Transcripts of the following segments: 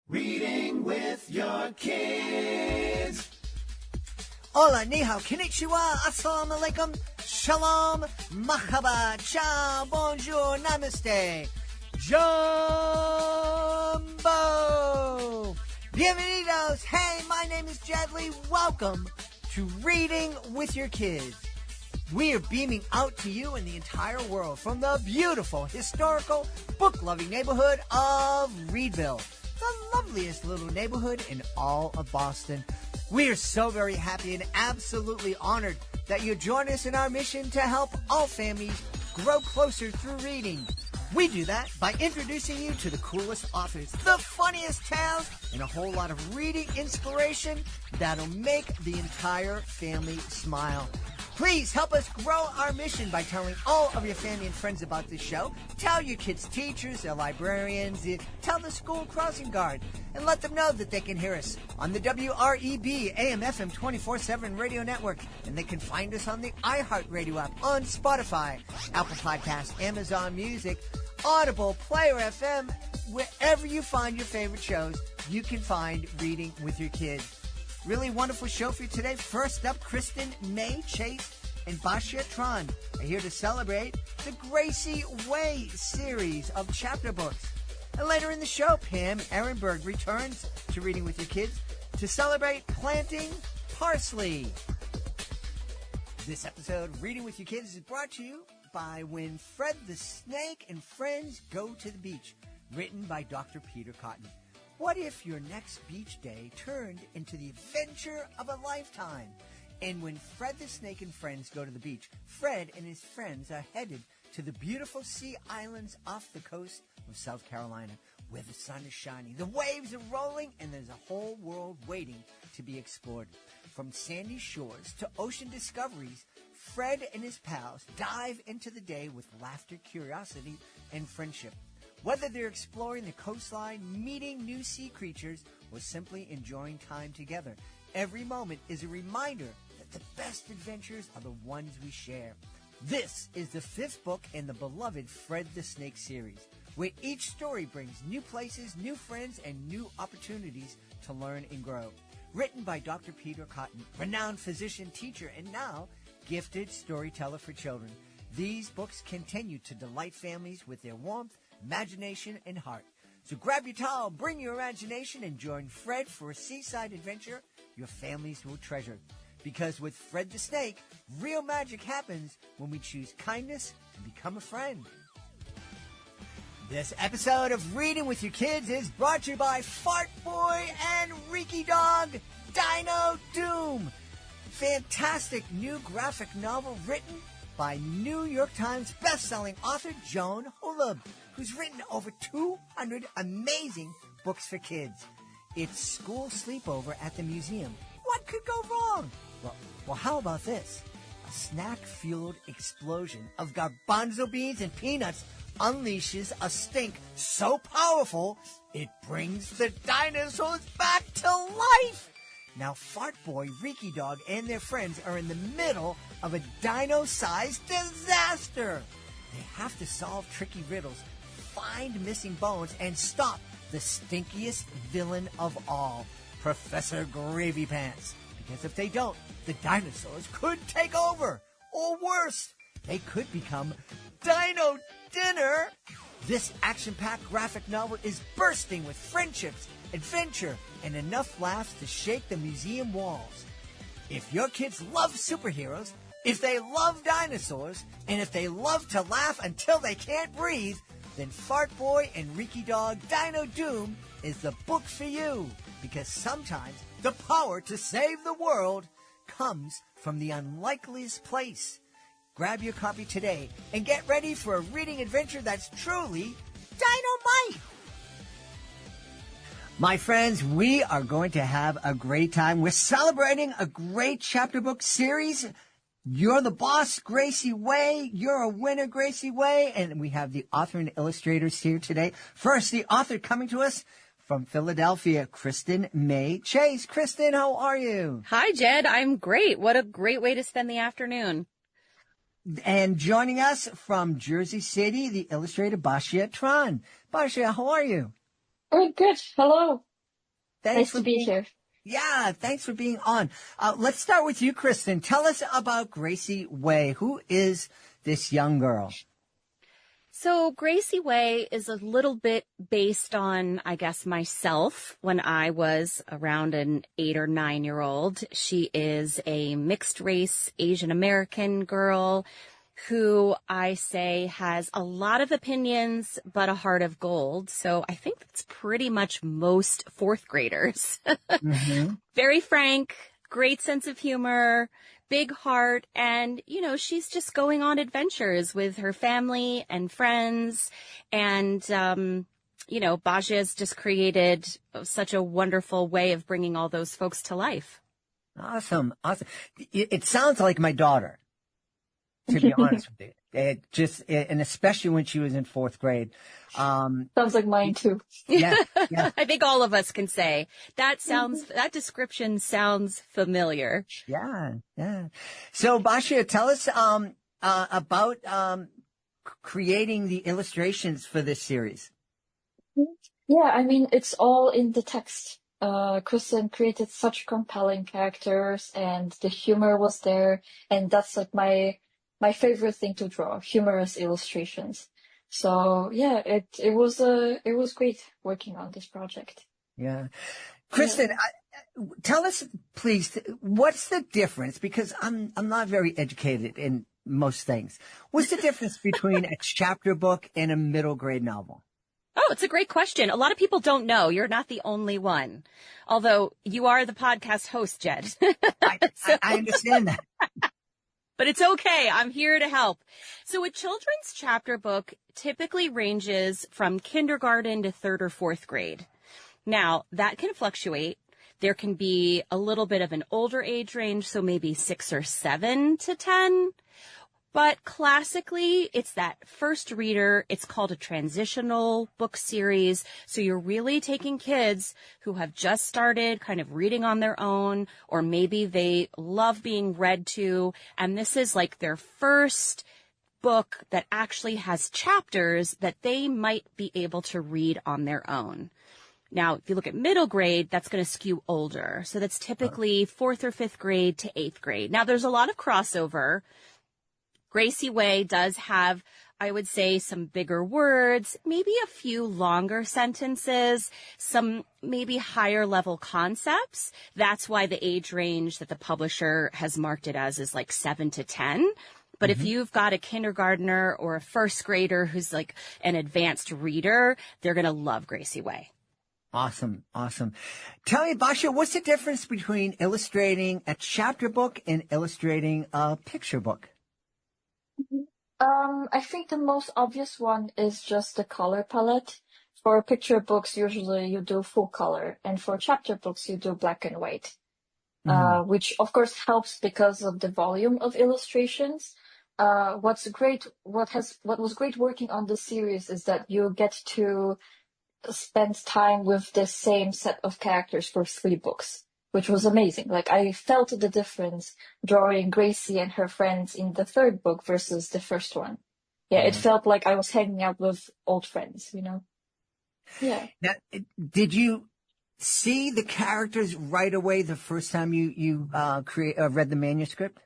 Reading with your kids. Hola, ni hao, konnichiwa, assalamu alaikum, shalom, mahaba, ciao, bonjour, namaste, jumbo. Bienvenidos. Hey, my name is Jed Lee. Welcome to Reading with Your Kids. We are beaming out to you and the entire world from the beautiful, historical, book-loving neighborhood of Reedville, the loveliest little neighborhood in all of Boston. We are so very happy and absolutely honored that you join us in our mission to help all families grow closer through reading. We do that by introducing you to the coolest authors, the funniest tales, and a whole lot of reading inspiration that'll make the entire family smile. Please help us grow our mission by telling all of your family and friends about this show. Tell your kids' teachers, their librarians, tell the school crossing guard, and let them know that they can hear us on the WREB AM/FM 24/7 radio network, and they can find us on the iHeartRadio app, on Spotify, Apple Podcasts, Amazon Music, Audible, Player FM. Wherever you find your favorite shows, you can find Reading with Your Kids. Really wonderful show for you today. First up, Kristen Mei Chase and Basia Tran are here to celebrate the Gracie Wei series of chapter books. And later in the show, Pam Ehrenberg returns to Reading with Your Kids to celebrate planting parsley. This episode of Reading with Your Kids is brought to you by When Fred the Snake and Friends Go to the Beach, written by Dr. Peter Cotton. What if your next beach day turned into the adventure of a lifetime? And when Fred the Snake and friends go to the beach, Fred and his friends are headed to the beautiful sea islands off the coast of South Carolina, where the sun is shining, the waves are rolling, and there's a whole world waiting to be explored. From sandy shores to ocean discoveries, Fred and his pals dive into the day with laughter, curiosity, and friendship. Whether they're exploring the coastline, meeting new sea creatures, or simply enjoying time together, every moment is a reminder that the best adventures are the ones we share. This is the 5th book in the beloved Fred the Snake series, where each story brings new places, new friends, and new opportunities to learn and grow. Written by Dr. Peter Cotton, renowned physician, teacher, and now gifted storyteller for children. These books continue to delight families with their warmth, imagination, and heart. So grab your towel, bring your imagination, and join Fred for a seaside adventure your families will treasure. Because with Fred the Snake, real magic happens when we choose kindness and become a friend. This episode of Reading with Your Kids is brought to you by Fart Boy and Reeky Dog, Dino Doom. Fantastic new graphic novel written by New York Times bestselling author Joan Holub, who's written over 200 amazing books for kids. It's school sleepover at the museum. What could go wrong? Well, how about this? A snack-fueled explosion of garbanzo beans and peanuts unleashes a stink so powerful it brings the dinosaurs back to life. Now, Fart Boy, Reeky Dog, and their friends are in the middle of a dino-sized disaster. They have to solve tricky riddles, find missing bones, and stop the stinkiest villain of all, Professor Gravy Pants. Because if they don't, the dinosaurs could take over. Or worse, they could become Dino Dinner. This action-packed graphic novel is bursting with friendships, adventure, and enough laughs to shake the museum walls. If your kids love superheroes, if they love dinosaurs, and if they love to laugh until they can't breathe, then Fart Boy and Reeky Dog Dino Doom is the book for you. Because sometimes the power to save the world comes from the unlikeliest place. Grab your copy today and get ready for a reading adventure that's truly dynamite. My friends, we are going to have a great time. We're celebrating a great chapter book series. You're the boss, Gracie Wei. You're a winner, Gracie Wei. And we have the author and illustrators here today. First, the author coming to us from Philadelphia, Kristen Mei Chase. Kristen, how are you? Hi, Jed. I'm great. What a great way to spend the afternoon. And joining us from Jersey City, the illustrator Basia Tran. Basia, how are you? Oh, good. Hello. Thanks Nice to be here. Yeah, thanks for being on. Let's start with you, Kristen. Tell us about Gracie Wei. Who is this young girl? So Gracie Wei is a little bit based on, I guess, myself when I was around an 8 or 9-year-old. She is a mixed race Asian American girl who I say has a lot of opinions, but a heart of gold. So I think that's pretty much most fourth graders. Mm-hmm. Very frank, great sense of humor, big heart, and, she's just going on adventures with her family and friends. And, Basia has just created such a wonderful way of bringing all those folks to life. Awesome. It sounds like my daughter, to be honest with you. And especially when she was in fourth grade. Sounds like mine too. Yeah. I think all of us can say that description sounds familiar. Yeah. So, Basia, tell us about creating the illustrations for this series. Yeah, I mean, it's all in the text. Kristen created such compelling characters, and the humor was there, and that's like my favorite thing to draw, humorous illustrations. So yeah, it was great working on this project. Yeah. Kristen, tell us, please, what's the difference? Because I'm not very educated in most things. What's the difference between a chapter book and a middle grade novel? Oh, it's a great question. A lot of people don't know. You're not the only one. Although you are the podcast host, Jed. I understand that. But it's okay. I'm here to help. So a children's chapter book typically ranges from kindergarten to third or fourth grade. Now, that can fluctuate. There can be a little bit of an older age range, so maybe 6 or 7 to 10. But classically, it's that first reader. It's called a transitional book series. So you're really taking kids who have just started kind of reading on their own, or maybe they love being read to. And this is like their first book that actually has chapters that they might be able to read on their own. Now, if you look at middle grade, that's going to skew older. So that's typically 4th or 5th grade to 8th grade. Now, there's a lot of crossover. Gracie Wei does have, I would say, some bigger words, maybe a few longer sentences, some maybe higher level concepts. That's why the age range that the publisher has marked it as is like 7 to 10. But if you've got a kindergartner or a first grader who's like an advanced reader, they're going to love Gracie Wei. Awesome. Tell me, Basia, what's the difference between illustrating a chapter book and illustrating a picture book? I think the most obvious one is just the color palette. For picture books, usually you do full color, and for chapter books, you do black and white, which of course helps because of the volume of illustrations. What was great working on this series is that you get to spend time with the same set of characters for 3 books, which was amazing. Like, I felt the difference drawing Gracie and her friends in the 3rd book versus the first one. Yeah, it felt like I was hanging out with old friends, Yeah. Now, did you see the characters right away the first time you read the manuscript?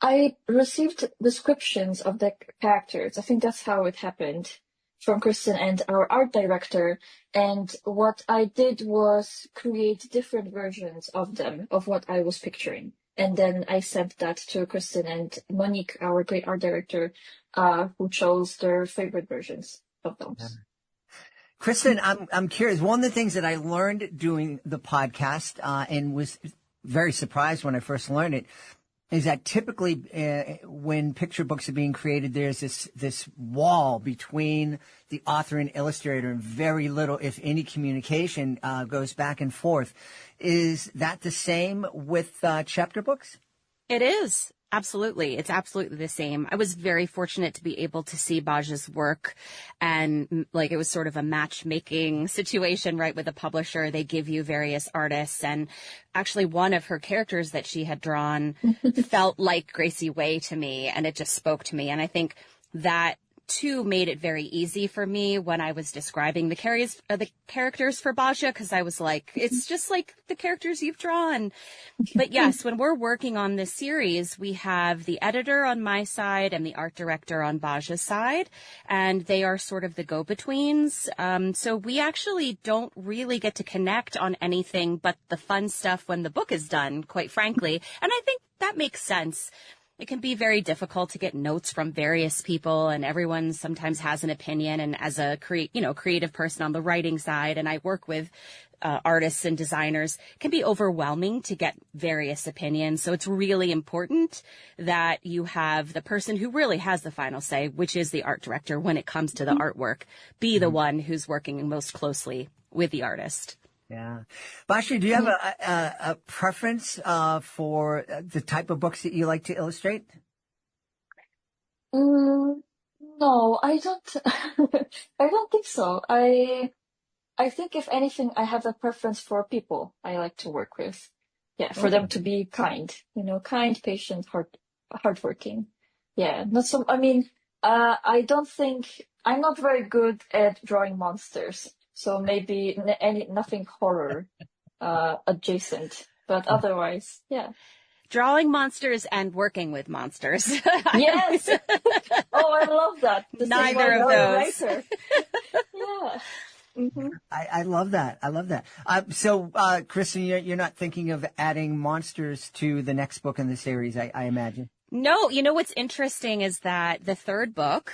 I received descriptions of the characters. I think that's how it happened, from Kristen and our art director. And what I did was create different versions of them, of what I was picturing. And then I sent that to Kristen and Monique, our great art director, who chose their favorite versions of those. Yeah. Kristen, I'm curious. One of the things that I learned doing the podcast, and was very surprised when I first learned it, is that typically when picture books are being created, there's this wall between the author and illustrator, and very little, if any, communication goes back and forth. Is that the same with chapter books? It is. Absolutely. It's absolutely the same. I was very fortunate to be able to see Basia's work, and it was sort of a matchmaking situation, right, with the publisher. They give you various artists, and actually one of her characters that she had drawn felt like Gracie Wei to me, and it just spoke to me. And I think that too made it very easy for me when I was describing the characters for Basia, because I was like, it's just like the characters you've drawn. But yes, when we're working on this series, we have the editor on my side and the art director on Basia's side, and they are sort of the go-betweens. So we actually don't really get to connect on anything but the fun stuff when the book is done, quite frankly. And I think that makes sense. It can be very difficult to get notes from various people, and everyone sometimes has an opinion. And as a creative person on the writing side, and I work with artists and designers, it can be overwhelming to get various opinions. So it's really important that you have the person who really has the final say, which is the art director when it comes to the artwork, be the one who's working most closely with the artist. Yeah. Basia, do you have a preference for the type of books that you like to illustrate? No, I don't. I don't think so. I think if anything, I have a preference for people I like to work with. Yeah, for them to be kind, kind, patient, hardworking. Yeah, not so. I mean, I don't think I'm not very good at drawing monsters. So maybe nothing horror adjacent, but otherwise, yeah. Drawing monsters and working with monsters. Yes. Oh, I love that. Neither of those. Yeah. Mm-hmm. I love that. I love that. So, Kristen, you're not thinking of adding monsters to the next book in the series, I imagine. No, what's interesting is that the third book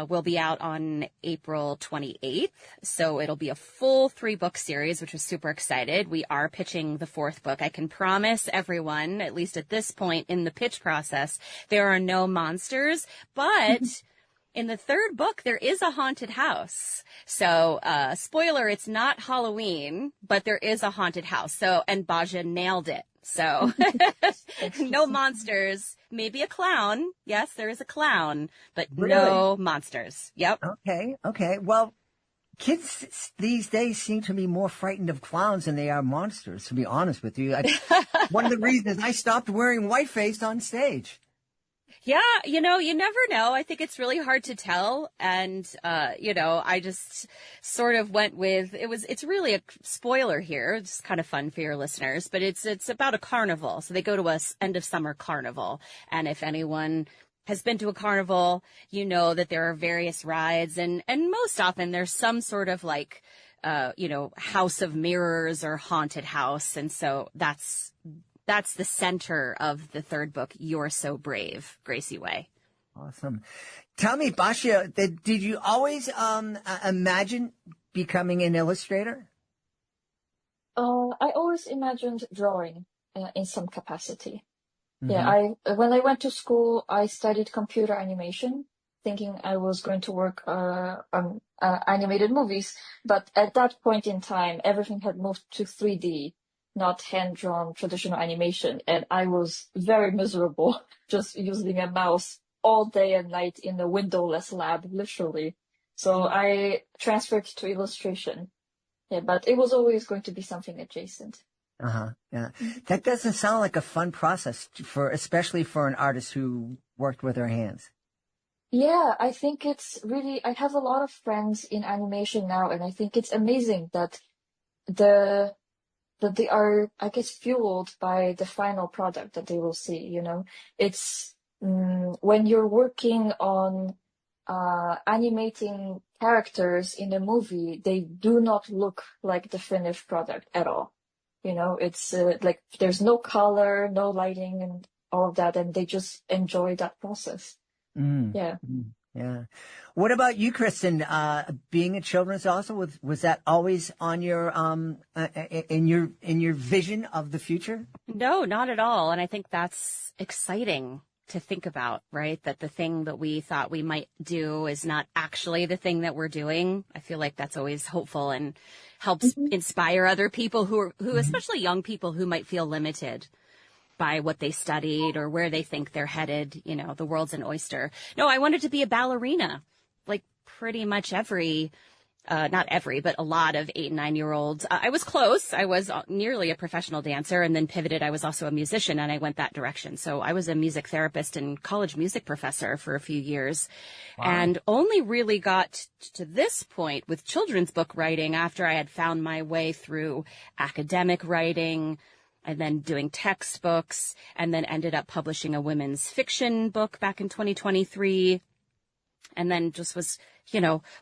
will be out on April 28th. So it'll be a full 3-book series, which is super excited. We are pitching the 4th book. I can promise everyone, at least at this point in the pitch process, there are no monsters, but in the 3rd book, there is a haunted house. So, spoiler, it's not Halloween, but there is a haunted house. So, and Basia nailed it. So, no monsters, maybe a clown. Yes, there is a clown, but no monsters. Yep. Okay. Well, kids these days seem to be more frightened of clowns than they are monsters, to be honest with you. One of the reasons I stopped wearing whiteface on stage. Yeah, you never know. I think it's really hard to tell. And, I just sort of went with, it's really a spoiler here. It's kind of fun for your listeners, but it's about a carnival. So they go to a end of summer carnival. And if anyone has been to a carnival, you know that there are various rides, and most often there's some sort of like, house of mirrors or haunted house. And so that's the center of the 3rd book, You're So Brave, Gracie Wei. Awesome. Tell me, Basia, did you always imagine becoming an illustrator? I always imagined drawing in some capacity. Mm-hmm. Yeah, when I went to school, I studied computer animation, thinking I was going to work on animated movies. But at that point in time, everything had moved to 3D. Not hand-drawn traditional animation. And I was very miserable just using a mouse all day and night in a windowless lab, literally. So I transferred to illustration. Yeah, but it was always going to be something adjacent. Yeah. That doesn't sound like a fun process especially for an artist who worked with her hands. Yeah, I think it's really, I have a lot of friends in animation now, and I think it's amazing that they are, I guess, fueled by the final product that they will see, It's when you're working on animating characters in a movie, they do not look like the finished product at all. It's like there's no color, no lighting and all of that, and they just enjoy that process. Yeah. Yeah. What about you, Kristen? Being a children's author, was that always on your in your vision of the future? No, not at all. And I think that's exciting to think about, right? That the thing that we thought we might do is not actually the thing that we're doing. I feel like that's always hopeful and helps inspire other people who especially young people who might feel limited by what they studied or where they think they're headed. The world's an oyster. No, I wanted to be a ballerina. Like pretty much every not every, but a lot of 8 and 9-year-olds. I was close. I was nearly a professional dancer and then pivoted. I was also a musician and I went that direction. So I was a music therapist and college music professor for a few years. Wow. And only really got to this point with children's book writing after I had found my way through academic writing and then doing textbooks, and then ended up publishing a women's fiction book back in 2023. And then just was,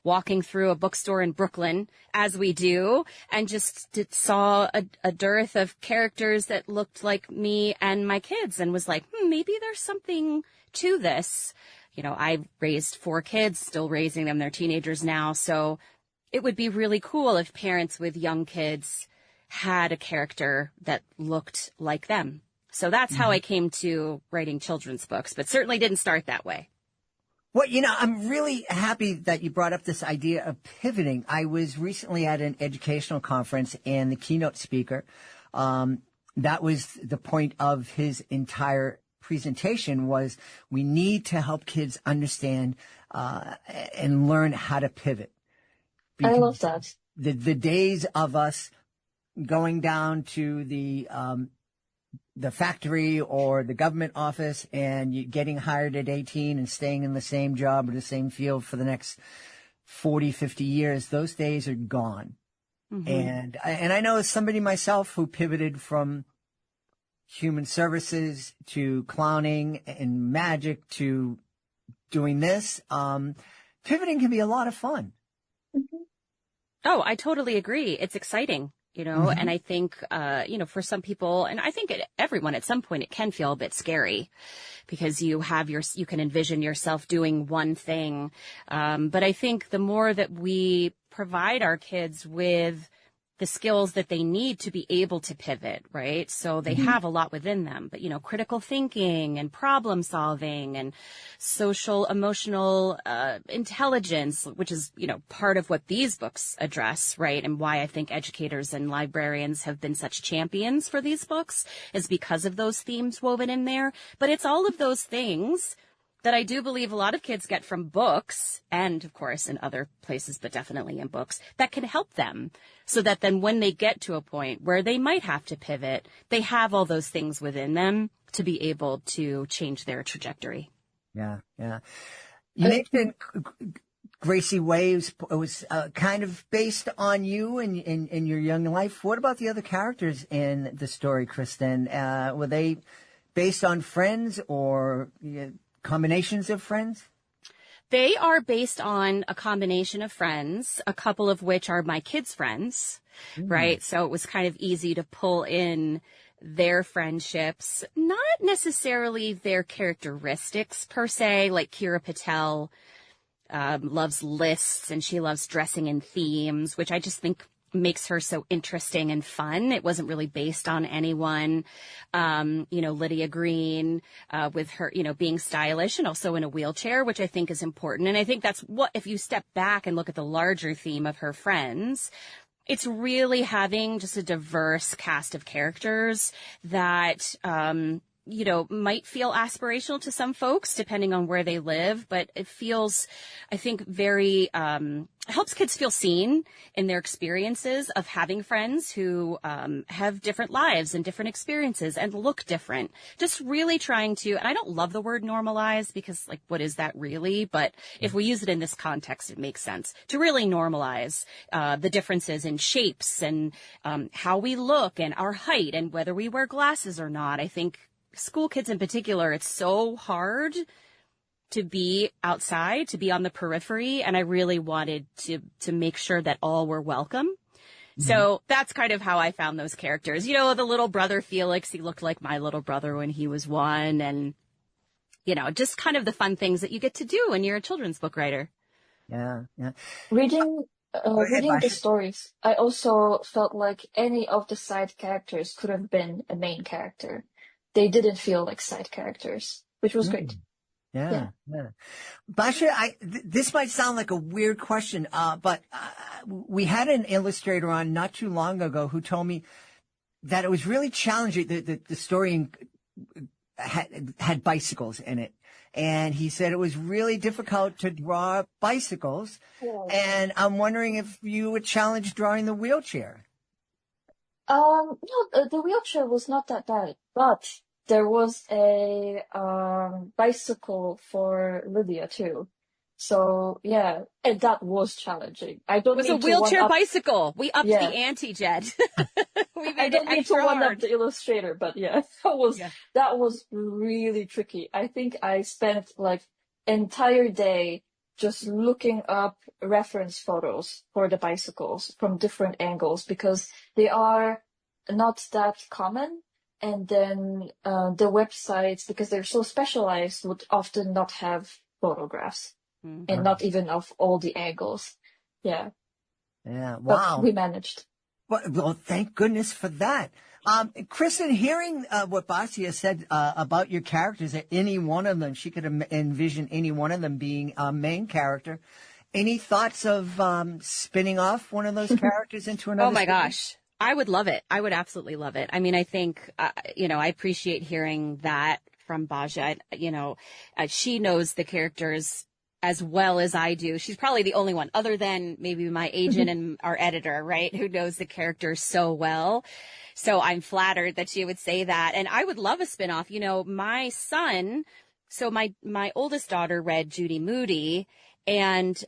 walking through a bookstore in Brooklyn, as we do, and just saw a dearth of characters that looked like me and my kids, and was like, maybe there's something to this. I raised 4 kids, still raising them. They're teenagers now. So it would be really cool if parents with young kids had a character that looked like them. So that's how I came to writing children's books, but certainly didn't start that way. Well, I'm really happy that you brought up this idea of pivoting. I was recently at an educational conference, and the keynote speaker, that was the point of his entire presentation, was we need to help kids understand and learn how to pivot. I love that. The days of us going down to the factory or the government office and you getting hired at 18 and staying in the same job or the same field for the next 40, 50 years, those days are gone. Mm-hmm. And I know as somebody myself who pivoted from human services to clowning and magic to doing this, pivoting can be a lot of fun. Mm-hmm. Oh, I totally agree. It's exciting. And I think, for some people, and I think everyone at some point, it can feel a bit scary because you can envision yourself doing one thing. But I think the more that we provide our kids with the skills that they need to be able to pivot, right? So they have a lot within them, but, critical thinking and problem solving and social emotional intelligence, which is, part of what these books address, right? And why I think educators and librarians have been such champions for these books is because of those themes woven in there. But it's all of those things that I do believe a lot of kids get from books and, of course, in other places, but definitely in books, that can help them so that then when they get to a point where they might have to pivot, they have all those things within them to be able to change their trajectory. Yeah, yeah. You mentioned Gracie Wei was kind of based on you in your young life. What about the other characters in the story, Kristen? Were they based on friends or combinations of friends? They are based on a combination of friends, a couple of which are my kids' friends, right? So it was kind of easy to pull in their friendships, not necessarily their characteristics per se, like Kira Patel loves lists and she loves dressing in themes, which I just think makes her so interesting and fun. It wasn't really based on anyone. Lydia Green, with her, being stylish and also in a wheelchair, which I think is important. And I think that's what, if you step back and look at the larger theme of her friends, it's really having just a diverse cast of characters that, might feel aspirational to some folks depending on where they live, but it feels, I think, very, helps kids feel seen in their experiences of having friends who have different lives and different experiences and look different. Just really trying to, and I don't love the word normalize because, like, what is that really? But if we use it in this context, it makes sense to really normalize the differences in shapes and how we look and our height and whether we wear glasses or not. I think school kids in particular, it's so hard to be outside, to be on the periphery. And I really wanted to make sure that all were welcome. Mm-hmm. So that's kind of how I found those characters. The little brother Felix, he looked like my little brother when he was 1. And, just kind of the fun things that you get to do when you're a children's book writer. Yeah, yeah. Reading the stories, I also felt like any of the side characters could have been a main character. They didn't feel like side characters, which was great. Yeah. Basia, this might sound like a weird question, but we had an illustrator on not too long ago who told me that it was really challenging. The story had bicycles in it. And he said it was really difficult to draw bicycles. Yeah. And I'm wondering if you were challenged drawing the wheelchair. No, the wheelchair was not that bad, but there was a bicycle for Lydia too. So yeah, and that was challenging. I don't It was a need to wheelchair one-up. bicycle. We upped Yeah. the ante, Jed. We I made it don't need to extra one up hard. the illustrator, but yeah, that was really tricky. I think I spent like entire day just looking up reference photos for the bicycles from different angles because they are not that common. And then the websites, because they're so specialized, would often not have photographs and not even of all the angles. Yeah, Yeah. but Wow. we managed. Well, thank goodness for that. Kristen, hearing what Basia said about your characters, that any one of them, she could envision any one of them being a main character. Any thoughts of spinning off one of those characters into another? Oh my story? gosh. I would love it. I would absolutely love it. I mean, I think, I appreciate hearing that from Basia. She knows the characters as well as I do. She's probably the only one other than maybe my agent and our editor, right? Who knows the characters so well. So I'm flattered that she would say that. And I would love a spinoff. My son, so my oldest daughter read Judy Moody, and,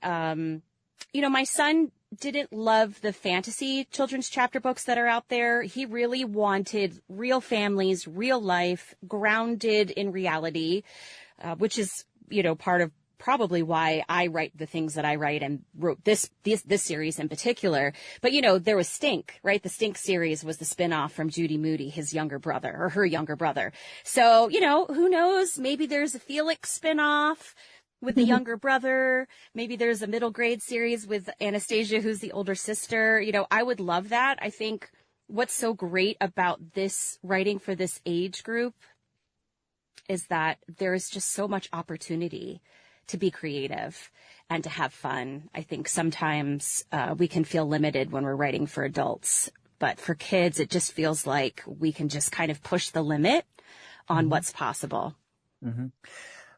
my son didn't love the fantasy children's chapter books that are out there. He really wanted real families, real life, grounded in reality, which is, part of probably why I write the things that I write and wrote this series in particular. But, there was Stink, right? The Stink series was the spinoff from Judy Moody, his younger brother or her younger brother. So, who knows? Maybe there's a Felix spinoff with the younger brother. Maybe there's a middle grade series with Anastasia, who's the older sister. I would love that. I think what's so great about this writing for this age group is that there is just so much opportunity to be creative and to have fun. I think sometimes we can feel limited when we're writing for adults, but for kids, it just feels like we can just kind of push the limit on what's possible. Mm-hmm.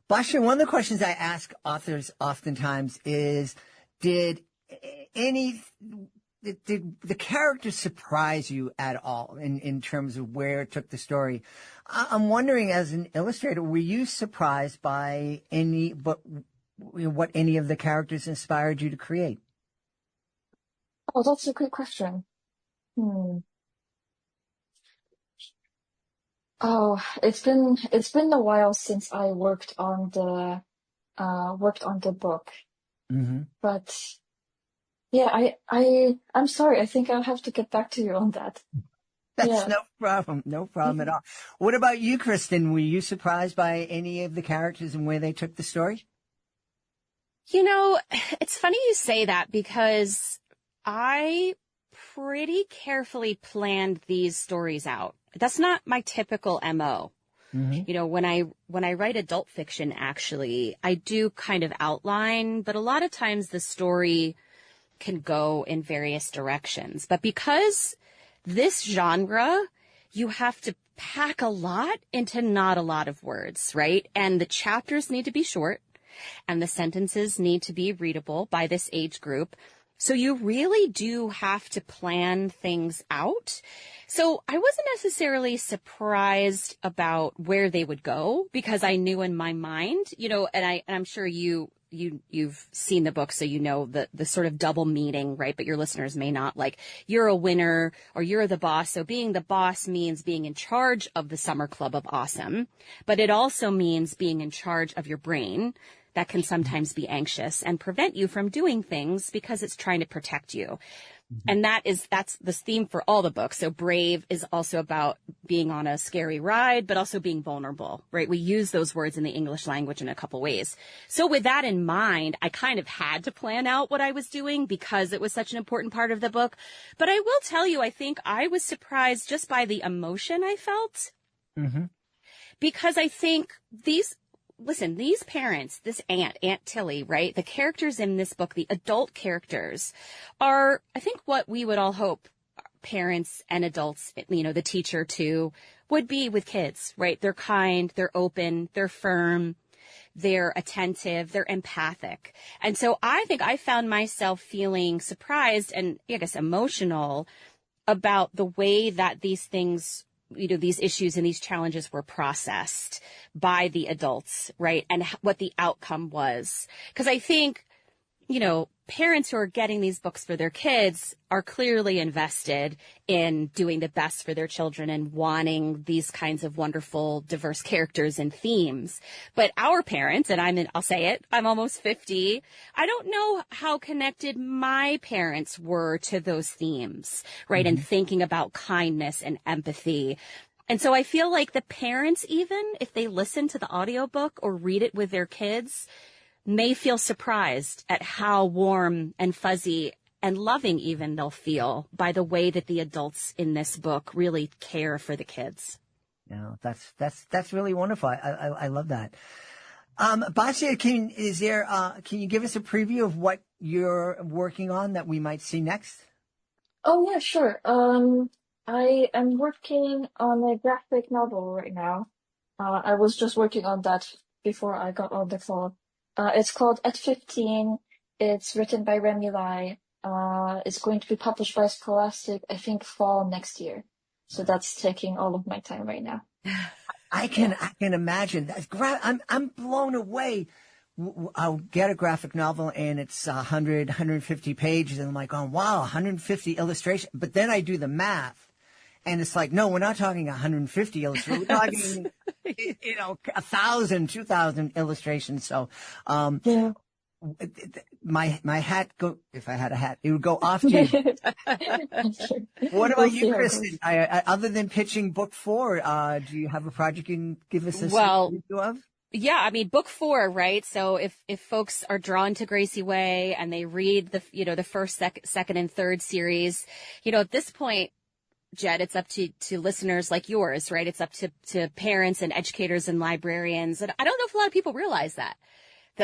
Basia, one of the questions I ask authors oftentimes is, did the character surprise you at all in terms of where it took the story? I'm wondering, as an illustrator, were you surprised by what any of the characters inspired you to create? Oh, that's a good question. Oh, it's been a while since I worked on the book. Mm-hmm. But yeah, I'm sorry. I think I'll have to get back to you on that. That's Yeah. no problem at all. What about you, Kristen? Were you surprised by any of the characters and where they took the story? It's funny you say that because I pretty carefully planned these stories out. That's not my typical MO. Mm-hmm. When I write adult fiction, actually, I do kind of outline, but a lot of times the story can go in various directions. But because this genre, you have to pack a lot into not a lot of words, right? And the chapters need to be short and the sentences need to be readable by this age group. So you really do have to plan things out. So I wasn't necessarily surprised about where they would go because I knew in my mind, and I'm sure you've seen the book, so the sort of double meaning, right? But your listeners may not. Like, you're a winner or you're the boss. So being the boss means being in charge of the summer club of awesome, but it also means being in charge of your brain that can sometimes be anxious and prevent you from doing things because it's trying to protect you. And that's the theme for all the books. So Brave is also about being on a scary ride, but also being vulnerable, right? We use those words in the English language in a couple ways. So with that in mind, I kind of had to plan out what I was doing because it was such an important part of the book. But I will tell you, I think I was surprised just by the emotion I felt. Mm-hmm. Because I think these parents, this Aunt Tilly, right? The characters in this book, the adult characters, are, I think, what we would all hope parents and adults, the teacher too, would be with kids, right? They're kind, they're open, they're firm, they're attentive, they're empathic. And so I think I found myself feeling surprised and, I guess, emotional about the way that these things, these issues and these challenges were processed by the adults, right? And what the outcome was. Because I think, parents who are getting these books for their kids are clearly invested in doing the best for their children and wanting these kinds of wonderful, diverse characters and themes. But our parents, and I'll say it, I'm almost 50. I don't know how connected my parents were to those themes, right? And thinking about kindness and empathy. And so I feel like the parents, even if they listen to the audiobook or read it with their kids, may feel surprised at how warm and fuzzy and loving even they'll feel by the way that the adults in this book really care for the kids. No, that's really wonderful. I love that. Basia, can you give us a preview of what you're working on that we might see next? Oh yeah, sure. I am working on a graphic novel right now. I was just working on that before I got on the phone. It's called At 15. It's written by Remy Lai. It's going to be published by Scholastic, I think, fall next year. So that's taking all of my time right now. I can imagine. I'm blown away. I'll get a graphic novel and it's 150 pages, and I'm like, oh wow, 150 illustrations. But then I do the math. And it's like, no, we're not talking 150 illustrations. We're talking, 1,000, 2,000 illustrations. So, Yeah. my hat if I had a hat, it would go off to you. What about you, Kristen? Other than pitching book 4, do you have a project you can give us a review of? Yeah, I mean, book 4, right? So if folks are drawn to Gracie Wei and they read the first, second, and third series, at this point, Jed, it's up to listeners like yours, right? It's up to parents and educators and librarians. And I don't know if a lot of people realize that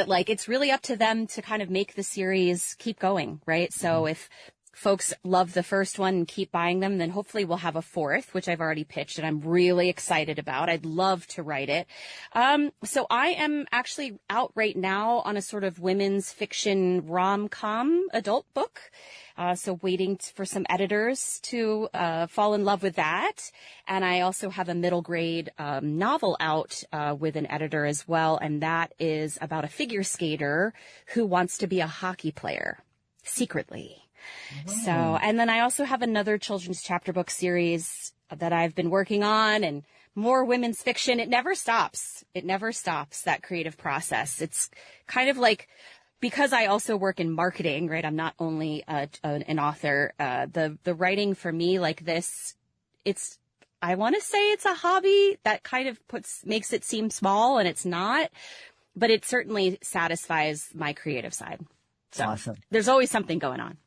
like it's really up to them to kind of make the series keep going, right? So if folks love the first one and keep buying them, then hopefully we'll have a 4th, which I've already pitched and I'm really excited about. I'd love to write it. So I am actually out right now on a sort of women's fiction rom-com adult book. So waiting for some editors to fall in love with that. And I also have a middle grade novel out with an editor as well. And that is about a figure skater who wants to be a hockey player secretly. So, and then I also have another children's chapter book series that I've been working on, and more women's fiction. It never stops. It never stops, that creative process. It's kind of like, because I also work in marketing, right? I'm not only an author. The writing for me like this, I want to say it's a hobby that kind of makes it seem small, and it's not, but it certainly satisfies my creative side. So awesome. There's always something going on.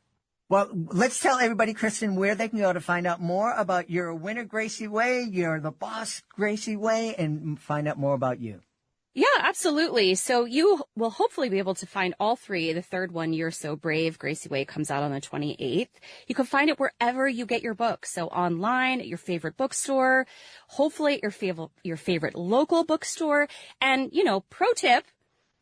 Well, let's tell everybody, Kristen, where they can go to find out more about your winner, Gracie Wei, you're the boss, Gracie Wei, and find out more about you. Yeah, absolutely. So you will hopefully be able to find all 3. The third one, You're So Brave, Gracie Wei, comes out on the 28th. You can find it wherever you get your books. So online, at your favorite bookstore, hopefully at your favorite local bookstore. And, pro tip,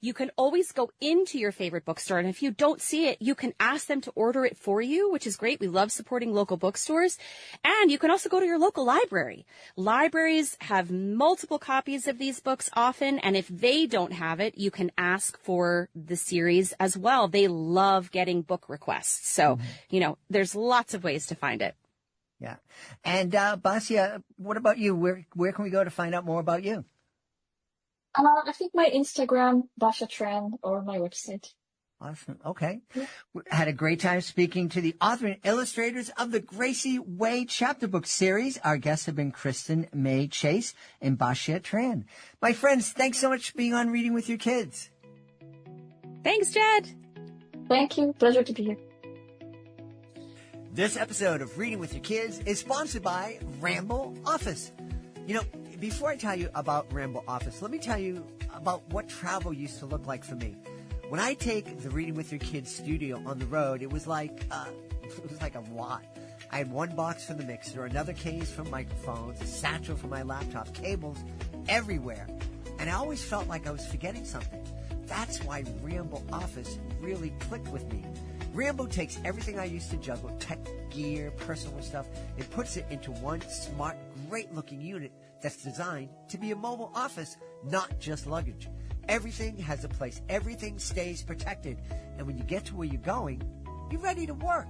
you can always go into your favorite bookstore, and if you don't see it, you can ask them to order it for you, which is great. We love supporting local bookstores. And you can also go to your local library. Libraries have multiple copies of these books often, and if they don't have it, you can ask for the series as well. They love getting book requests. So, there's lots of ways to find it. Yeah. And Basia, what about you? Where can we go to find out more about you? I think my Instagram, Basia Tran, or my website. Awesome. Okay. Yeah. We had a great time speaking to the author and illustrators of the Gracie Wei chapter book series. Our guests have been Kristen Mei Chase and Basia Tran. My friends, thanks so much for being on Reading with Your Kids. Thanks, Jed. Thank you. Pleasure to be here. This episode of Reading with Your Kids is sponsored by Ramble Office. Before I tell you about Ramble Office, let me tell you about what travel used to look like for me. When I take the Reading with Your Kids studio on the road, it was like a lot. I had one box for the mixer, another case for microphones, a satchel for my laptop, cables everywhere. And I always felt like I was forgetting something. That's why Rambo Office really clicked with me. Rambo takes everything I used to juggle, tech gear, personal stuff, and puts it into one smart, great-looking unit that's designed to be a mobile office, not just luggage. Everything has a place. Everything stays protected. And when you get to where you're going, you're ready to work.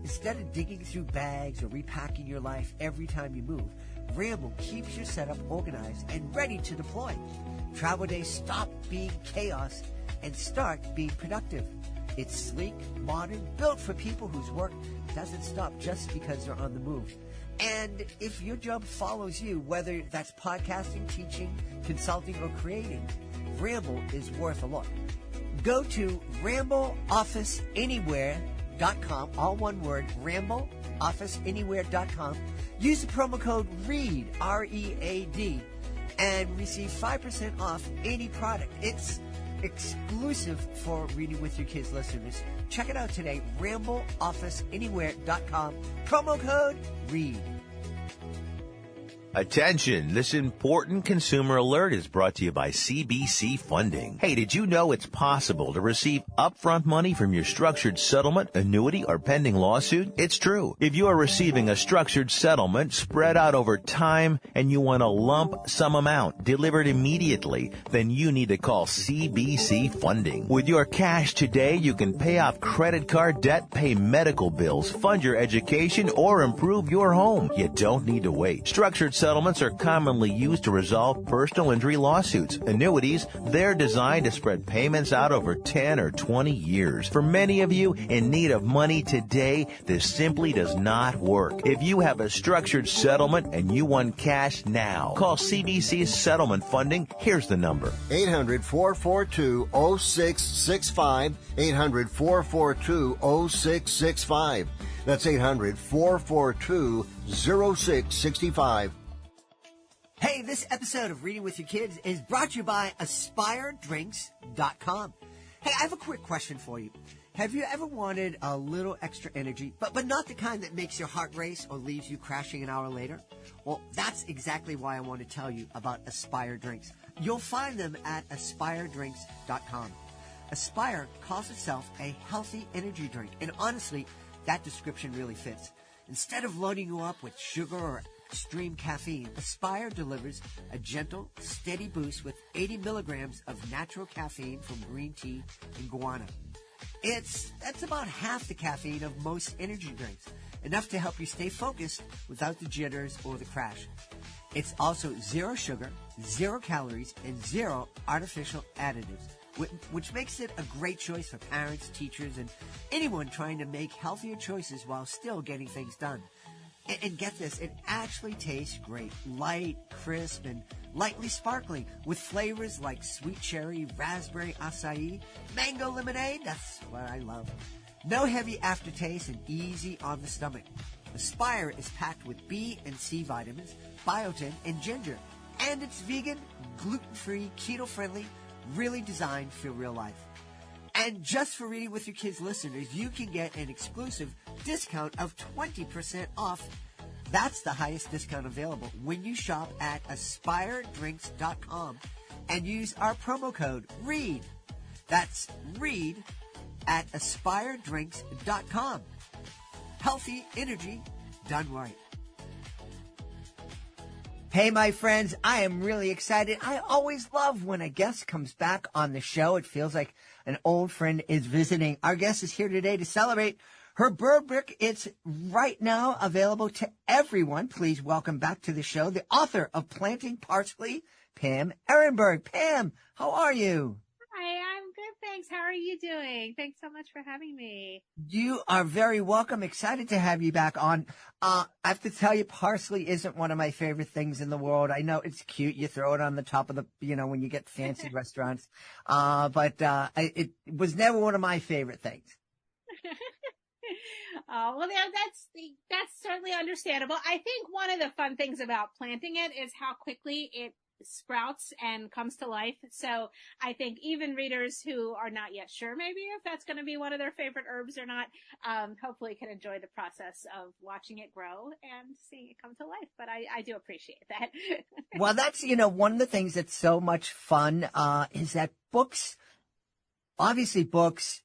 Instead of digging through bags or repacking your life every time you move, Rambo keeps your setup organized and ready to deploy. Travel days stop being chaos and start being productive. It's sleek, modern, built for people whose work doesn't stop just because they're on the move. And if your job follows you, whether that's podcasting, teaching, consulting, or creating, Rambo is worth a look. Go to RamboOfficeAnywhere.com, all one word, RamboOfficeAnywhere.com. Use the promo code READ, R-E-A-D, and receive 5% off any product. It's exclusive for Reading with Your Kids listeners. Check it out today, RamboOfficeAnywhere.com, promo code READ. Attention, this important consumer alert is brought to you by CBC Funding. Hey, did you know it's possible to receive upfront money from your structured settlement, annuity, or pending lawsuit? It's true. If you are receiving a structured settlement spread out over time and you want a lump sum amount delivered immediately, then you need to call CBC Funding. With your cash today, you can pay off credit card debt, pay medical bills, fund your education, or improve your home. You don't need to wait. Structured settlements are commonly used to resolve personal injury lawsuits. Annuities, they're designed to spread payments out over 10 or 20 years. For many of you in need of money today, this simply does not work. If you have a structured settlement and you want cash now, call CBC's Settlement Funding. Here's the number. 800-442-0665. 800-442-0665. That's 800-442-0665. Hey, this episode of Reading with Your Kids is brought to you by AspireDrinks.com. Hey, I have a quick question for you. Have you ever wanted a little extra energy, but not the kind that makes your heart race or leaves you crashing an hour later? Well, that's exactly why I want to tell you about Aspire Drinks. You'll find them at AspireDrinks.com. Aspire calls itself a healthy energy drink, and honestly, that description really fits. Instead of loading you up with sugar or extreme caffeine, Aspire delivers a gentle, steady boost with 80 milligrams of natural caffeine from green tea and guarana. That's about half the caffeine of most energy drinks, enough to help you stay focused without the jitters or the crash. It's also zero sugar, 0 calories, and 0 artificial additives, which makes it a great choice for parents, teachers, and anyone trying to make healthier choices while still getting things done. And get this, it actually tastes great, light, crisp, and lightly sparkling, with flavors like sweet cherry, raspberry acai, mango lemonade. That's what I love. No heavy aftertaste and easy on the stomach. Aspire is packed with B and C vitamins, biotin, and ginger. And it's vegan, gluten-free, keto-friendly, really designed for real life. And just for Reading with Your Kids listeners, you can get an exclusive discount of 20% off. That's the highest discount available when you shop at AspireDrinks.com and use our promo code READ. That's READ at AspireDrinks.com. Healthy energy done right. Hey, my friends, I am really excited. I always love when a guest comes back on the show. It feels like an old friend is visiting. Our guest is here today to celebrate her bird book. It's right now available to everyone. Please welcome back to the show the author of Planting Parsley, Pam Ehrenberg. Pam, how are you? Hi, I'm good, thanks. How are you doing? Thanks so much for having me. You are very welcome. Excited to have you back on. I have to tell you, parsley isn't one of my favorite things in the world. I know it's cute. You throw it on the top of the, when you get fancy restaurants. But it was never one of my favorite things. Oh, well, that's certainly understandable. I think one of the fun things about planting it is how quickly it sprouts and comes to life. So I think even readers who are not yet sure maybe if that's going to be one of their favorite herbs or not, hopefully can enjoy the process of watching it grow and seeing it come to life. But I do appreciate that. Well, that's, one of the things that's so much fun, is that obviously books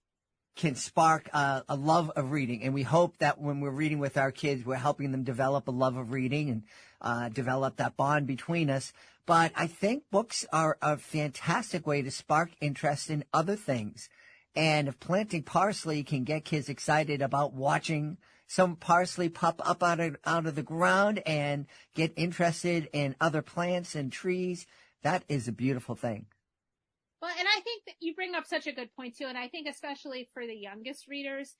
can spark a love of reading. And we hope that when we're reading with our kids, we're helping them develop a love of reading and develop that bond between us. But I think books are a fantastic way to spark interest in other things. And if planting parsley can get kids excited about watching some parsley pop up out of the ground and get interested in other plants and trees, that is a beautiful thing. Well, and I think that you bring up such a good point too. And I think especially for the youngest readers,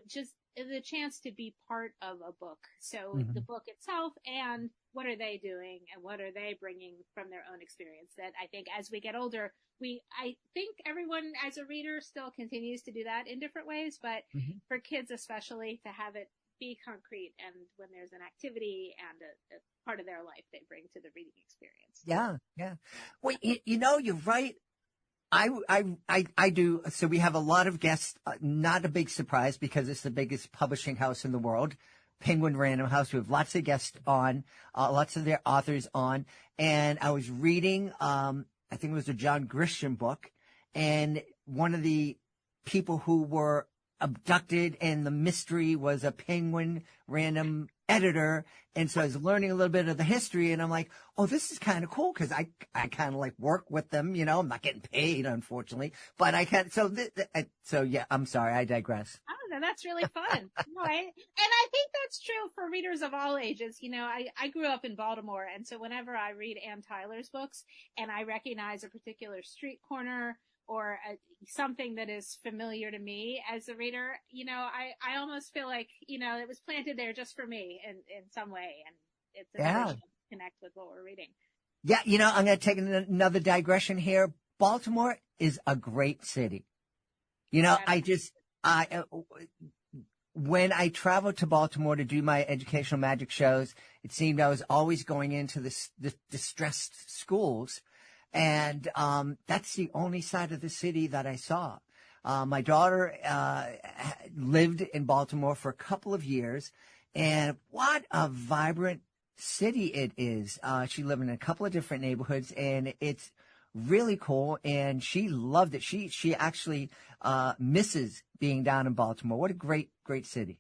just the chance to be part of a book. So the book itself and what are they doing and what are they bringing from their own experience, that I think as we get older, I think everyone as a reader still continues to do that in different ways, but for kids especially, to have it be concrete and when there's an activity and a part of their life they bring to the reading experience. Yeah. Well, you're right. I do. So we have a lot of guests, not a big surprise because it's the biggest publishing house in the world, Penguin Random House. We have lots of guests on, lots of their authors on. And I was reading, I think it was a John Grisham book, and one of the people who were abducted and the mystery was a Penguin Random editor. And so I was learning a little bit of the history, and I'm like, oh, this is kind of cool because I kind of like work with them, I'm not getting paid, unfortunately, but I can. So yeah, I'm sorry. I digress. Oh, no, that's really fun. No, and I think that's true for readers of all ages. I grew up in Baltimore, and so whenever I read Ann Tyler's books and I recognize a particular street corner or something that is familiar to me as a reader, I almost feel like, it was planted there just for me in some way. And it's a way to connect with what we're reading. Yeah. I'm going to take another digression here. Baltimore is a great city. When I traveled to Baltimore to do my educational magic shows, it seemed I was always going into the distressed schools. And that's the only side of the city that I saw. My daughter lived in Baltimore for a couple of years, and what a vibrant city it is. She lived in a couple of different neighborhoods, and it's really cool, and she loved it. She actually misses being down in Baltimore. What a great city.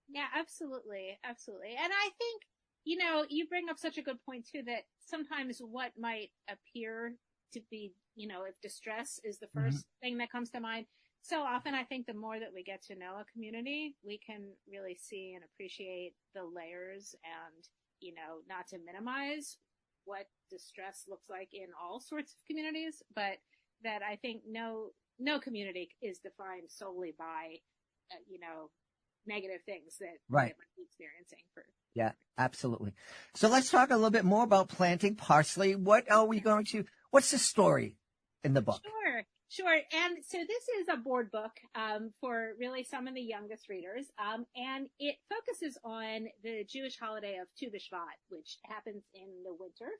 Yeah, absolutely. Absolutely. And I think, you bring up such a good point too, that sometimes what might appear to be, if distress is the first thing that comes to mind, so often I think the more that we get to know a community, we can really see and appreciate the layers and, not to minimize what distress looks like in all sorts of communities, but that I think no community is defined solely by, negative things that they might be experiencing. Yeah, absolutely. So let's talk a little bit more about planting parsley. What's the story in the book? Sure. And so this is a board book for really some of the youngest readers, and it focuses on the Jewish holiday of Tu B'Shvat, which happens in the winter,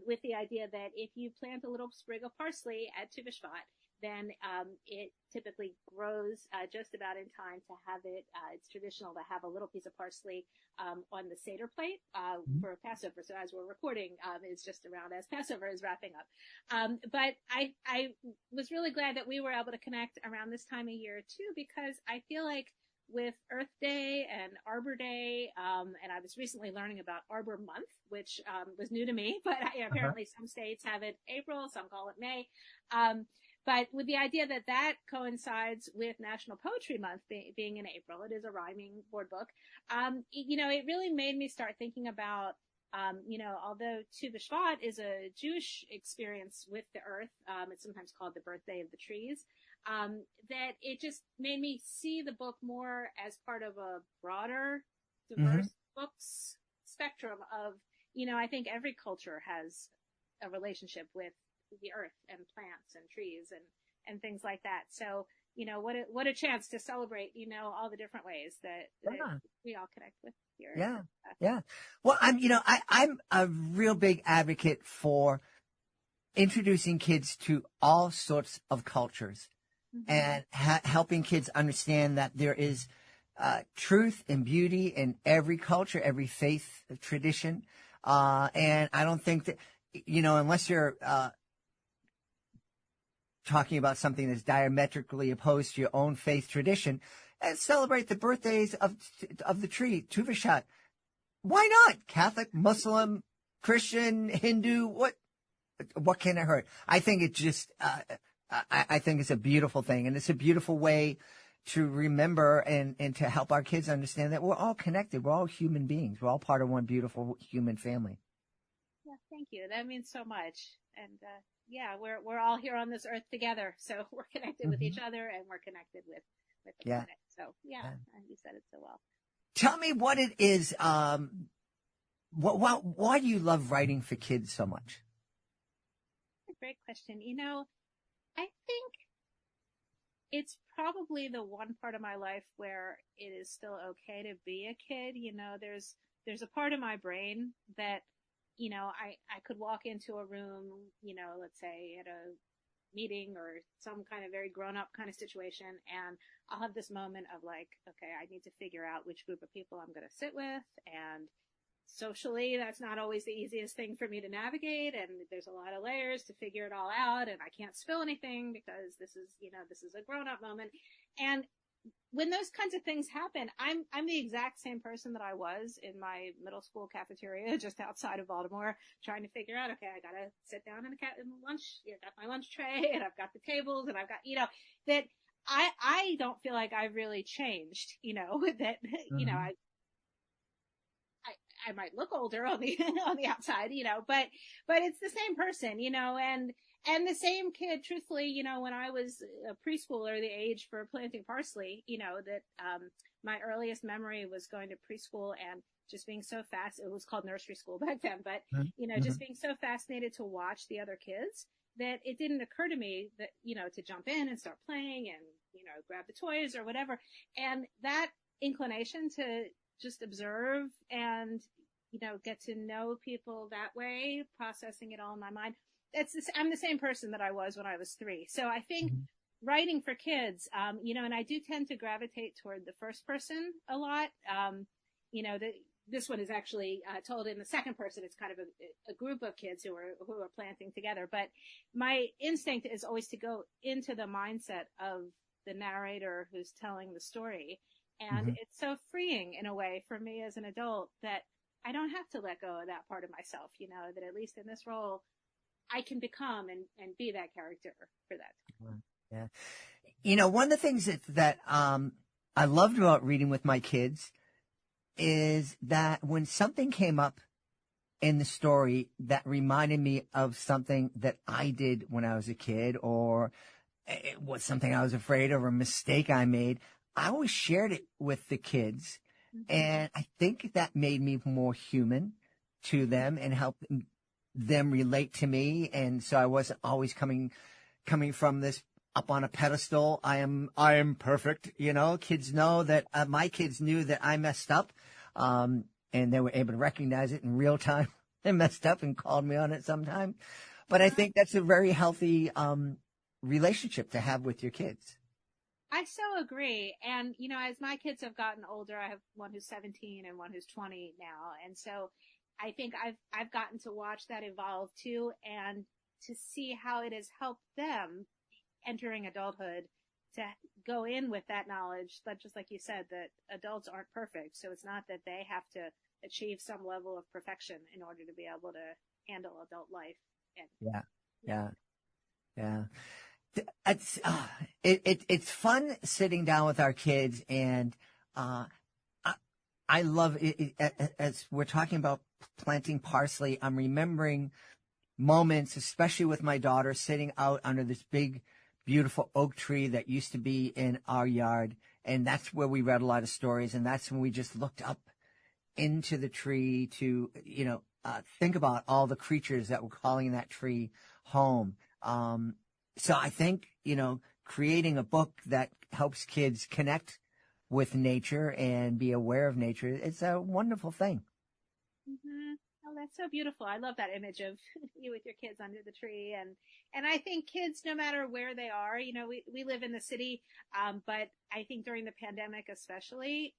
with the idea that if you plant a little sprig of parsley at Tu B'Shvat, then it typically grows just about in time to have it. It's traditional to have a little piece of parsley on the Seder plate for Passover. So as we're recording, it's just around as Passover is wrapping up. But I was really glad that we were able to connect around this time of year too, because I feel like with Earth Day and Arbor Day, and I was recently learning about Arbor Month, which was new to me, but apparently some states have it April, some call it May. But with the idea that coincides with National Poetry Month being in April, it is a rhyming board book. It really made me start thinking about, although Tu B'Shvat is a Jewish experience with the earth, it's sometimes called the birthday of the trees, that it just made me see the book more as part of a broader, diverse books spectrum of, I think every culture has a relationship with the earth and plants and trees and things like that. So, what a chance to celebrate, all the different ways that we all connect with here. Yeah. Yeah. Well, I'm a real big advocate for introducing kids to all sorts of cultures and helping kids understand that there is truth and beauty in every culture, every faith tradition. And I don't think that, unless you're talking about something that's diametrically opposed to your own faith tradition, and celebrate the birthdays of the tree, Tu Vishat. Why not? Catholic, Muslim, Christian, Hindu, what can it hurt? I think it just, I think it's a beautiful thing, and it's a beautiful way to remember and to help our kids understand that we're all connected. We're all human beings. We're all part of one beautiful human family. Yeah, thank you. That means so much. And yeah, we're all here on this earth together, so we're connected with each other, and we're connected with the planet. So yeah, you said it so well. Tell me what it is. Why do you love writing for kids so much? Great question. I think it's probably the one part of my life where it is still okay to be a kid. There's a part of my brain that, I could walk into a room, let's say at a meeting or some kind of very grown up kind of situation, and I'll have this moment of like, okay, I need to figure out which group of people I'm going to sit with, and socially, that's not always the easiest thing for me to navigate, and there's a lot of layers to figure it all out, and I can't spill anything because this is a grown-up moment. And when those kinds of things happen, I'm the exact same person that I was in my middle school cafeteria just outside of Baltimore, trying to figure out, okay, I gotta sit down in the lunch, got my lunch tray, and I've got the tables, and I've got, that I don't feel like I've really changed, that, I might look older on the on the outside, but it's the same person, and the same kid, truthfully, when I was a preschooler, the age for planting parsley, that my earliest memory was going to preschool and just being so fast. It was called nursery school back then, but just being so fascinated to watch the other kids that it didn't occur to me that, to jump in and start playing and, grab the toys or whatever. And that inclination to just observe and, get to know people that way, processing it all in my mind. I'm the same person that I was when I was 3. So I think writing for kids, and I do tend to gravitate toward the first person a lot. This one is actually told in the second person. It's kind of a group of kids who are planting together. But my instinct is always to go into the mindset of the narrator who's telling the story. And it's so freeing in a way for me as an adult that I don't have to let go of that part of myself, that at least in this role, I can become and be that character for that. Yeah. One of the things that I loved about reading with my kids is that when something came up in the story that reminded me of something that I did when I was a kid, or it was something I was afraid of or a mistake I made, I always shared it with the kids. And I think that made me more human to them and helped them relate to me. And so I wasn't always coming from this up on a pedestal. I am perfect. Kids know that my kids knew that I messed up. And they were able to recognize it in real time. They messed up and called me on it sometimes. But I think that's a very healthy, relationship to have with your kids. I so agree. And, as my kids have gotten older, I have one who's 17 and one who's 20 now. And so I think I've gotten to watch that evolve too, and to see how it has helped them entering adulthood to go in with that knowledge, but just like you said, that adults aren't perfect. So it's not that they have to achieve some level of perfection in order to be able to handle adult life. And, Yeah. It's fun sitting down with our kids, and I love it. As we're talking about planting parsley, I'm remembering moments, especially with my daughter, sitting out under this big, beautiful oak tree that used to be in our yard, and that's where we read a lot of stories, and that's when we just looked up into the tree to think about all the creatures that were calling that tree home. So I think, creating a book that helps kids connect with nature and be aware of nature, it's a wonderful thing. Hmm. Oh, that's so beautiful. I love that image of you with your kids under the tree. And I think kids, no matter where they are, we live in the city. But I think during the pandemic, especially,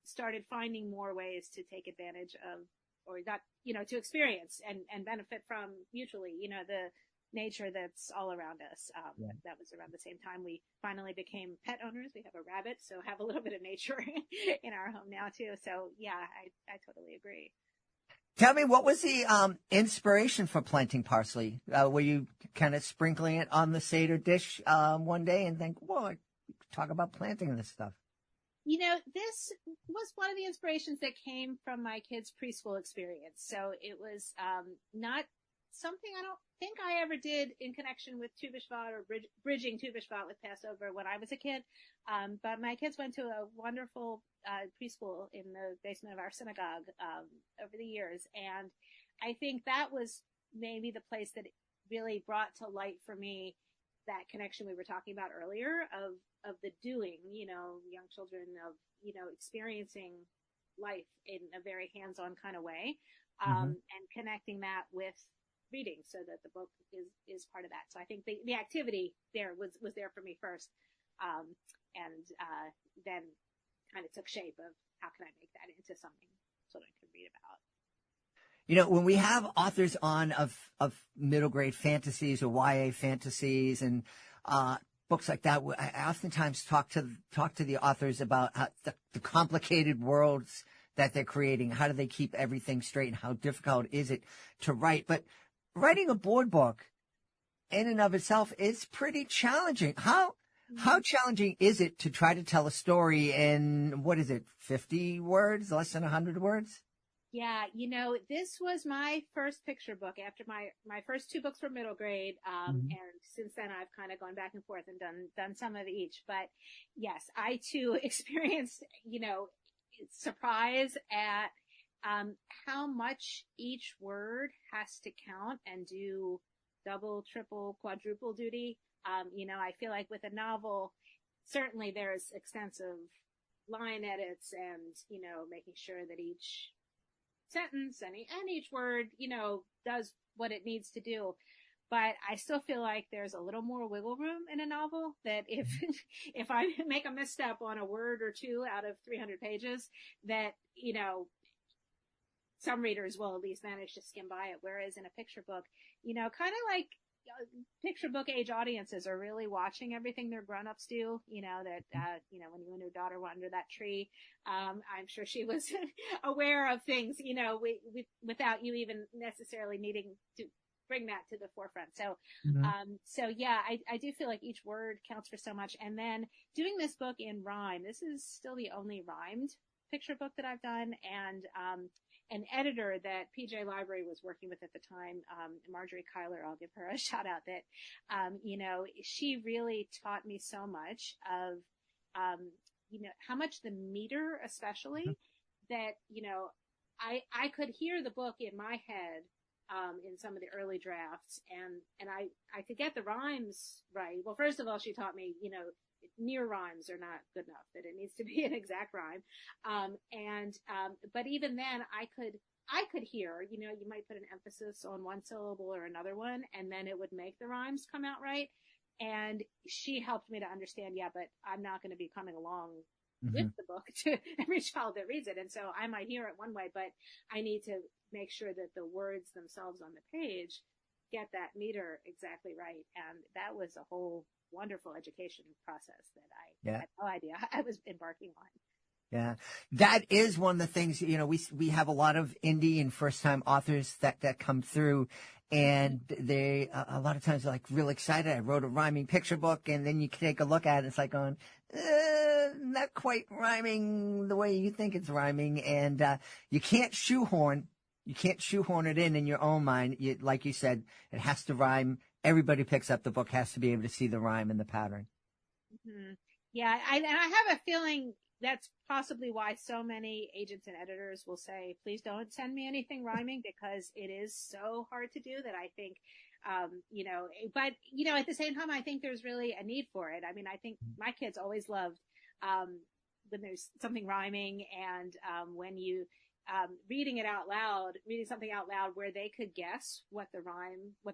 started finding more ways to take advantage of, or not, to experience and benefit from mutually, the nature that's all around us. That was around the same time we finally became pet owners. We have a rabbit, so have a little bit of nature in our home now too. So yeah, I totally agree. Tell me, what was the inspiration for planting parsley? Were you kind of sprinkling it on the Seder dish one day and think, well, talk about planting this stuff? This was one of the inspirations that came from my kids' preschool experience. So it was not something I don't think I ever did in connection with Tu B'Shvat or bridging Tu B'Shvat with Passover when I was a kid. But my kids went to a wonderful preschool in the basement of our synagogue over the years. And I think that was maybe the place that really brought to light for me that connection we were talking about earlier of the doing, young children of, experiencing life in a very hands-on kind of way, and connecting that with reading so that the book is part of that. So I think the activity there was there for me first. And then kind of took shape of how can I make that into something children can read about. When we have authors on of middle grade fantasies or YA fantasies and books like that, I oftentimes talk to the authors about how the complicated worlds that they're creating. How do they keep everything straight, and how difficult is it to write? But writing a board book in and of itself is pretty challenging. How challenging is it to try to tell a story in, 50 words, less than 100 words? Yeah, this was my first picture book after my first two books were middle grade. And since then I've kind of gone back and forth and done some of each. But yes, I too experienced, surprise at how much each word has to count and do double, triple, quadruple duty. I feel like with a novel, certainly there's extensive line edits and, making sure that each sentence and each word, does what it needs to do. But I still feel like there's a little more wiggle room in a novel, that if I make a misstep on a word or two out of 300 pages, that, some readers will at least manage to skim by it. Whereas in a picture book, kind of like picture book age audiences are really watching everything their grown-ups do, that, when you and your daughter were under that tree, I'm sure she was aware of things, without you even necessarily needing to bring that to the forefront. So, yeah, I do feel like each word counts for so much. And then doing this book in rhyme, this is still the only rhymed picture book that I've done. And, an editor that PJ Library was working with at the time, Marjorie Kyler, I'll give her a shout out, that, she really taught me so much of, how much the meter, especially, that, I could hear the book in my head, in some of the early drafts, and I could get the rhymes right. Well, first of all, she taught me, near rhymes are not good enough, that it needs to be an exact rhyme. But even then I could hear, you might put an emphasis on one syllable or another one, and then it would make the rhymes come out right. And she helped me to understand, but I'm not going to be coming along with the book to every child that reads it. And so I might hear it one way, but I need to make sure that the words themselves on the page get that meter exactly right. And that was a whole wonderful education process that I had no idea I was embarking on. Yeah, that is one of the things, we have a lot of indie and first time authors that come through, and they, a lot of times are like real excited. I wrote a rhyming picture book, and then you take a look at it. It's like going, not quite rhyming the way you think it's rhyming. And, you can't shoehorn it in your own mind. Like you said, it has to rhyme. Everybody picks up the book has to be able to see the rhyme and the pattern. Mm-hmm. Yeah. And I have a feeling that's possibly why so many agents and editors will say, please don't send me anything rhyming, because it is so hard to do that. I think, but at the same time, I think there's really a need for it. I mean, I think my kids always loved, when there's something rhyming, and, when you, reading something out loud where they could guess what the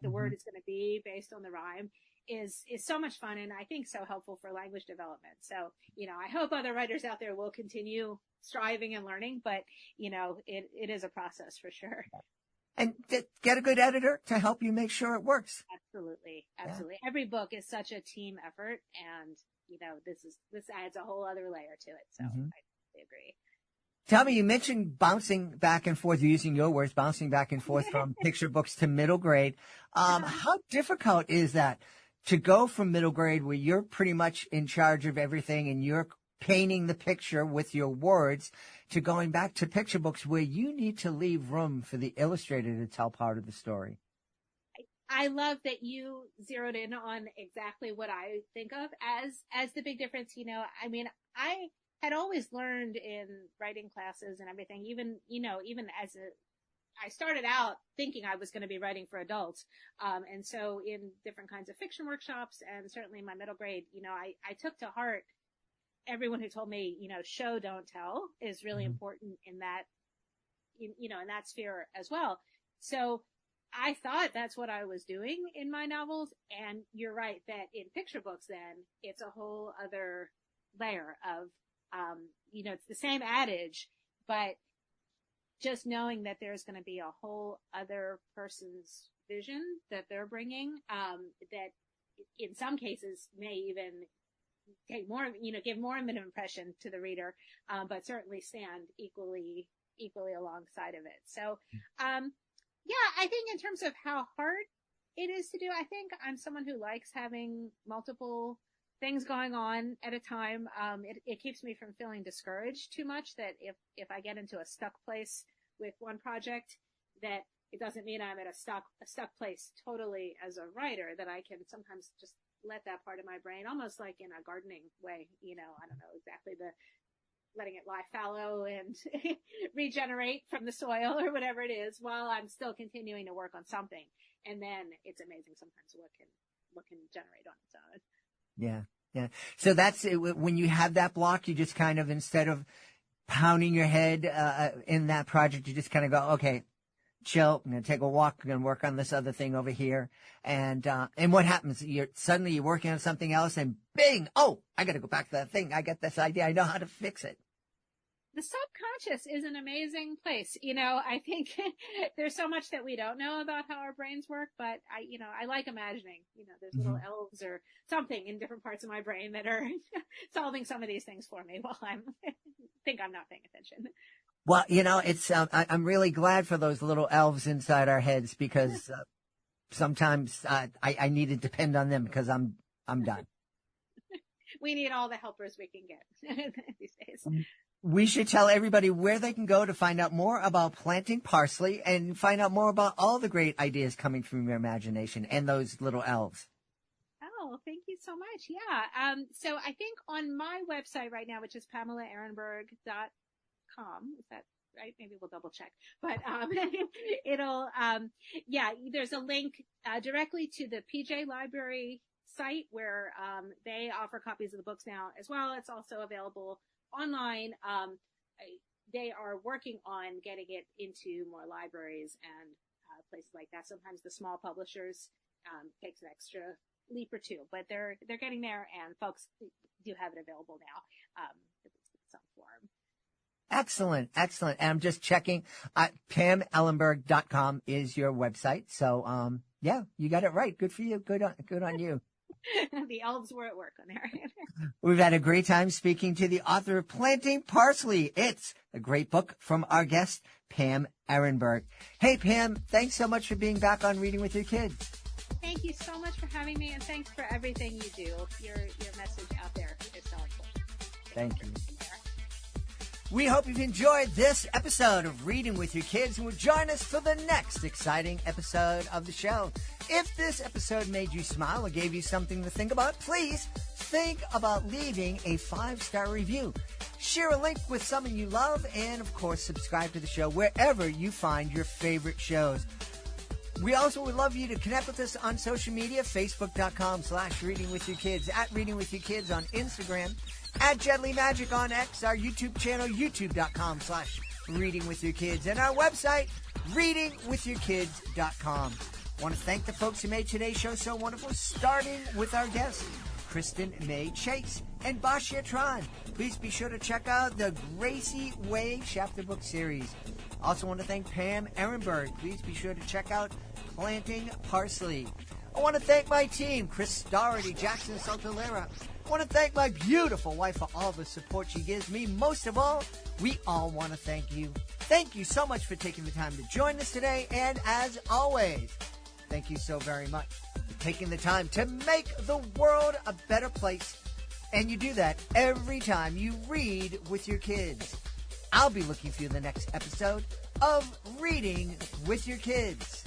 word is going to be based on the rhyme is so much fun, and I think so helpful for language development. So, I hope other writers out there will continue striving and learning, but, it is a process for sure. And get a good editor to help you make sure it works. Absolutely. Absolutely. Yeah. Every book is such a team effort, and, this adds a whole other layer to it. So I totally agree. Tell me, you mentioned bouncing back and forth, using your words, bouncing back and forth from picture books to middle grade. How difficult is that to go from middle grade, where you're pretty much in charge of everything and you're painting the picture with your words, to going back to picture books where you need to leave room for the illustrator to tell part of the story? I love that you zeroed in on exactly what I think of as the big difference. I had always learned in writing classes and everything, even I started out thinking I was going to be writing for adults. And so in different kinds of fiction workshops, and certainly in my middle grade, I took to heart everyone who told me, show, don't tell is really important in that, in that sphere as well. So I thought that's what I was doing in my novels. And you're right that in picture books, then it's a whole other layer of, it's the same adage, but just knowing that there's going to be a whole other person's vision that they're bringing, that in some cases may even take more, give more of an impression to the reader, but certainly stand equally alongside of it. So, I think in terms of how hard it is to do, I think I'm someone who likes having multiple things going on at a time. It keeps me from feeling discouraged too much, that if I get into a stuck place with one project, that it doesn't mean I'm at a stuck place totally as a writer, that I can sometimes just let that part of my brain, almost like in a gardening way, I don't know exactly, letting it lie fallow and regenerate from the soil or whatever it is, while I'm still continuing to work on something. And then it's amazing sometimes what can generate on its own. Yeah. So that's it. When you have that block, you just kind of, instead of pounding your head in that project, you just kind of go, okay, chill. I'm going to take a walk. I'm going to work on this other thing over here. And what happens? Suddenly you're working on something else, and bing! Oh, I got to go back to that thing. I got this idea. I know how to fix it. The subconscious is an amazing place. I think there's so much that we don't know about how our brains work, but I like imagining, there's little elves or something in different parts of my brain that are solving some of these things for me while think I'm not paying attention. Well, it's, I'm really glad for those little elves inside our heads, because sometimes I need to depend on them, because I'm done. We need all the helpers we can get these days. We should tell everybody where they can go to find out more about planting parsley and find out more about all the great ideas coming from your imagination and those little elves. Oh, thank you so much. Yeah. So I think on my website right now, which is PamelaErenberg.com, is that right? Maybe we'll double check, but, it'll, there's a link, directly to the PJ Library site where, they offer copies of the books now as well. It's also available online. They are working on getting it into more libraries and, places like that. Sometimes the small publishers, takes an extra leap or two, but they're getting there, and folks do have it available now, in some form. Excellent. And I'm just checking. PamErenberg.com is your website. So, you got it right. Good for you. Good on you. The elves were at work on there. We've had a great time speaking to the author of Planting Parsley. It's a great book from our guest, Pam Ehrenberg. Hey, Pam, thanks so much for being back on Reading with Your Kids. Thank you so much for having me, and thanks for everything you do. Your message out there is so important. Thank you. We hope you've enjoyed this episode of Reading with Your Kids, and will join us for the next exciting episode of the show. If this episode made you smile or gave you something to think about, please think about leaving a 5-star review. Share a link with someone you love, and of course, subscribe to the show wherever you find your favorite shows. We also would love you to connect with us on social media, facebook.com/readingwithyourkids, at Reading With Your Kids on Instagram, at Jedley Magic on X, our YouTube channel, youtube.com/ Reading with Your Kids, and our website, readingwithyourkids.com. I want to thank the folks who made today's show so wonderful, starting with our guests, Kristen Mei Chase and Basia Tran. Please be sure to check out the Gracie Wei chapter book series. Also want to thank Pam Ehrenberg. Please be sure to check out Planting Parsley. I want to thank my team, Chris Doherty, Jackson Sotelera. I want to thank my beautiful wife for all the support she gives me. Most of all, we all want to thank you. Thank you so much for taking the time to join us today. And as always, thank you so very much for taking the time to make the world a better place. And you do that every time you read with your kids. I'll be looking for you in the next episode of Reading with Your Kids.